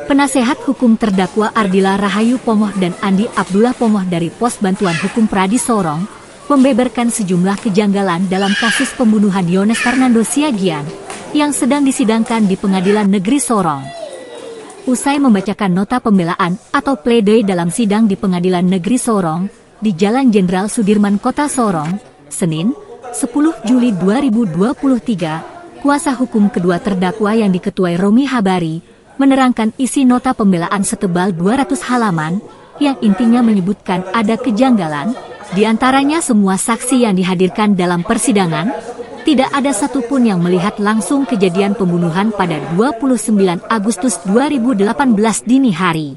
Penasehat hukum terdakwa Ardila Rahayu Pomoh dan Andi Abdullah Pomoh dari Pos Bantuan Hukum Pradi Sorong membeberkan sejumlah kejanggalan dalam kasus pembunuhan Yones Fernando Siagian yang sedang disidangkan di Pengadilan Negeri Sorong. Usai membacakan nota pembelaan atau pledoi dalam sidang di Pengadilan Negeri Sorong di Jalan Jenderal Sudirman, Kota Sorong, Senin, 10 Juli 2023, kuasa hukum kedua terdakwa yang diketuai Romi Habari menerangkan isi nota pembelaan setebal 200 halaman yang intinya menyebutkan ada kejanggalan, di antaranya semua saksi yang dihadirkan dalam persidangan, tidak ada satupun yang melihat langsung kejadian pembunuhan pada 29 Agustus 2018 dini hari.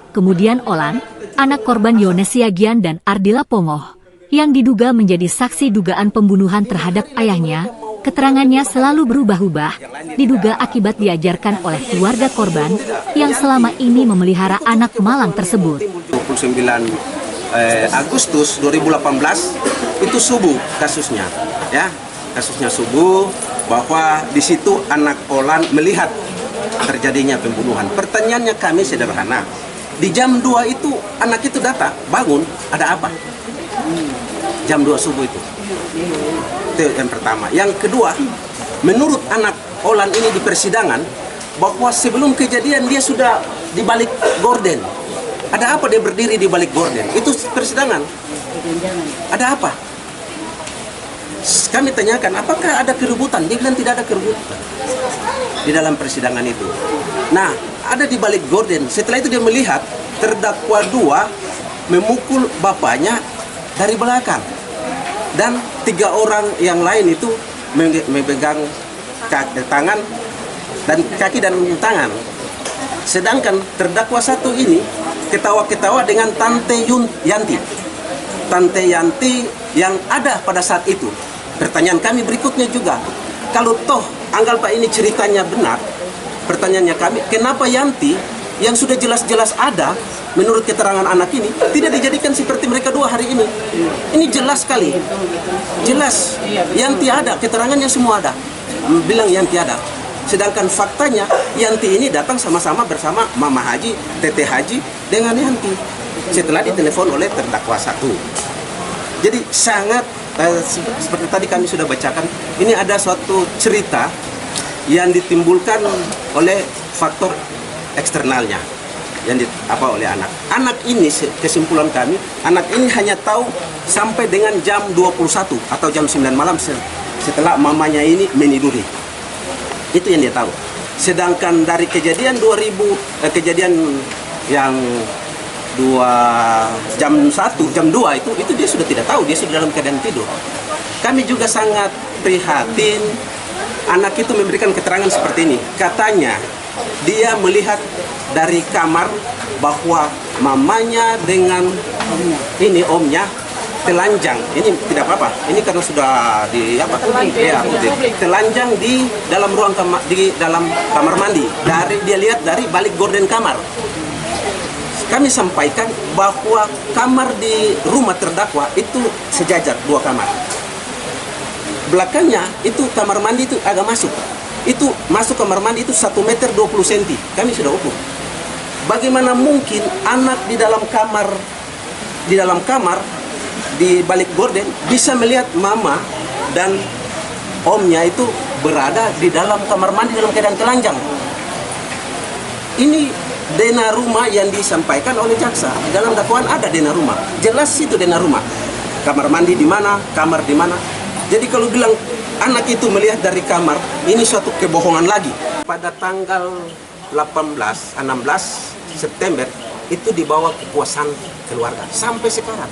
Kemudian Olan, anak korban Yones Siagian dan Ardila Pomoh, yang diduga menjadi saksi dugaan pembunuhan terhadap ayahnya, keterangannya selalu berubah-ubah, diduga akibat diajarkan oleh keluarga korban yang selama ini memelihara anak malang tersebut. 29 Agustus 2018 itu subuh kasusnya, ya kasusnya subuh, bahwa di situ anak Olan melihat terjadinya pembunuhan. Pertanyaannya kami sederhana, di jam 2 itu anak itu datang, bangun, ada apa? Jam 2 subuh itu. Itu yang pertama. Yang kedua, menurut anak Olan ini di persidangan, bahwa sebelum kejadian dia sudah di balik gorden. Ada apa dia berdiri di balik gorden? Itu persidangan. Ada apa? Kami tanyakan, apakah ada keributan? Dia bilang tidak ada keributan di dalam persidangan itu. Nah, ada di balik gorden. Setelah itu dia melihat terdakwa 2 memukul bapaknya dari belakang. Dan 3 orang yang lain itu memegang tangan dan kaki dan tangan. Sedangkan terdakwa 1 ini ketawa-ketawa dengan Tante Yanti. Tante Yanti yang ada pada saat itu. Pertanyaan kami berikutnya juga, kalau toh anggap ini ceritanya benar, pertanyaannya kami, kenapa Yanti yang sudah jelas-jelas ada menurut keterangan anak ini tidak dijadikan seperti mereka 2 hari ini? Ini jelas sekali, jelas Yanti ada, keterangannya semua ada, bilang Yanti ada. Sedangkan faktanya Yanti ini datang sama-sama bersama Mama Haji, Tete Haji dengan Yanti setelah ditelepon oleh terdakwa 1. Jadi sangat seperti tadi kami sudah bacakan, ini ada suatu cerita yang ditimbulkan oleh faktor eksternalnya yang oleh anak. Anak ini, kesimpulan kami, anak ini hanya tahu sampai dengan jam 21 atau jam 9 malam setelah mamanya ini meniduri. Itu yang dia tahu. Sedangkan dari kejadian kejadian yang jam 1, jam 2 itu dia sudah tidak tahu, dia sudah dalam keadaan tidur. Kami juga sangat prihatin, anak itu memberikan keterangan seperti ini. Katanya dia melihat dari kamar bahwa mamanya dengan ini omnya telanjang. Ini tidak apa-apa. Ini karena sudah telanjang di dalam ruang di dalam kamar mandi. Dia lihat dari balik gorden kamar. Kami sampaikan bahwa kamar di rumah terdakwa itu sejajar 2 kamar. Belakangnya itu kamar mandi itu agak masuk. Itu masuk kamar mandi itu 1 meter 20 cm. Kami sudah ukur. Bagaimana mungkin anak di dalam kamar di balik gorden bisa melihat mama dan omnya itu berada di dalam kamar mandi dalam keadaan telanjang? Ini dena rumah yang disampaikan oleh jaksa. Di dalam dakwaan ada dena rumah. Jelas itu dena rumah. Kamar mandi di mana, kamar di mana. Jadi kalau bilang anak itu melihat dari kamar, ini suatu kebohongan lagi. Pada tanggal 16 September itu dibawa kekuasaan keluarga sampai sekarang.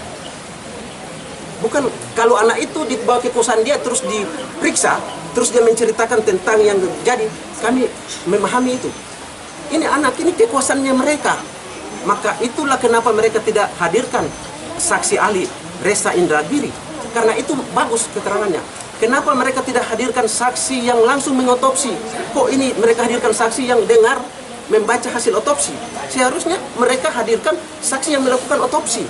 Bukan kalau anak itu dibawa kekuasaan dia terus diperiksa, terus dia menceritakan tentang yang terjadi, kami memahami itu. Ini anak ini kekuasaannya mereka. Maka itulah kenapa mereka tidak hadirkan saksi ahli Resa Indragiri. Karena itu bagus keterangannya. Kenapa mereka tidak hadirkan saksi yang langsung mengotopsi? Kok ini mereka hadirkan saksi yang dengar membaca hasil otopsi? Seharusnya mereka hadirkan saksi yang melakukan otopsi.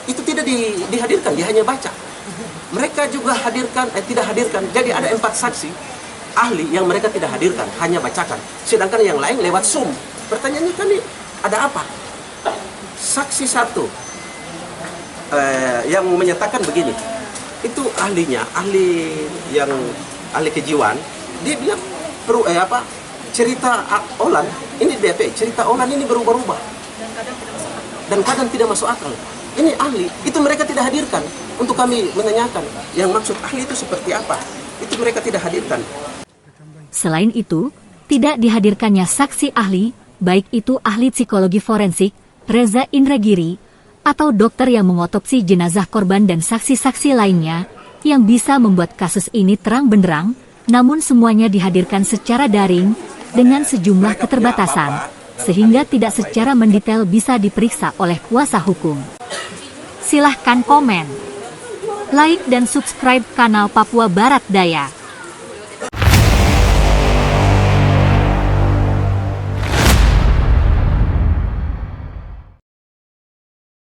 Itu tidak dihadirkan, dia hanya baca. Mereka juga tidak hadirkan. Jadi ada 4 saksi ahli yang mereka tidak hadirkan, hanya bacakan. Sedangkan yang lain lewat Zoom. Pertanyaannya kami, ada apa? Saksi satu yang menyatakan begini, itu ahlinya, ahli kejiwaan, dia bilang cerita Olan ini BP, cerita Olan ini berubah-ubah dan kadang tidak masuk akal. Ini ahli, itu mereka tidak hadirkan untuk kami menanyakan yang maksud ahli itu seperti apa. Itu mereka tidak hadirkan. Selain itu, tidak dihadirkannya saksi ahli, baik itu ahli psikologi forensik, Reza Indragiri, atau dokter yang mengotopsi jenazah korban dan saksi-saksi lainnya, yang bisa membuat kasus ini terang benderang, namun semuanya dihadirkan secara daring, dengan sejumlah keterbatasan, sehingga tidak secara mendetail bisa diperiksa oleh kuasa hukum. Silahkan komen, like dan subscribe kanal Papua Barat Daya.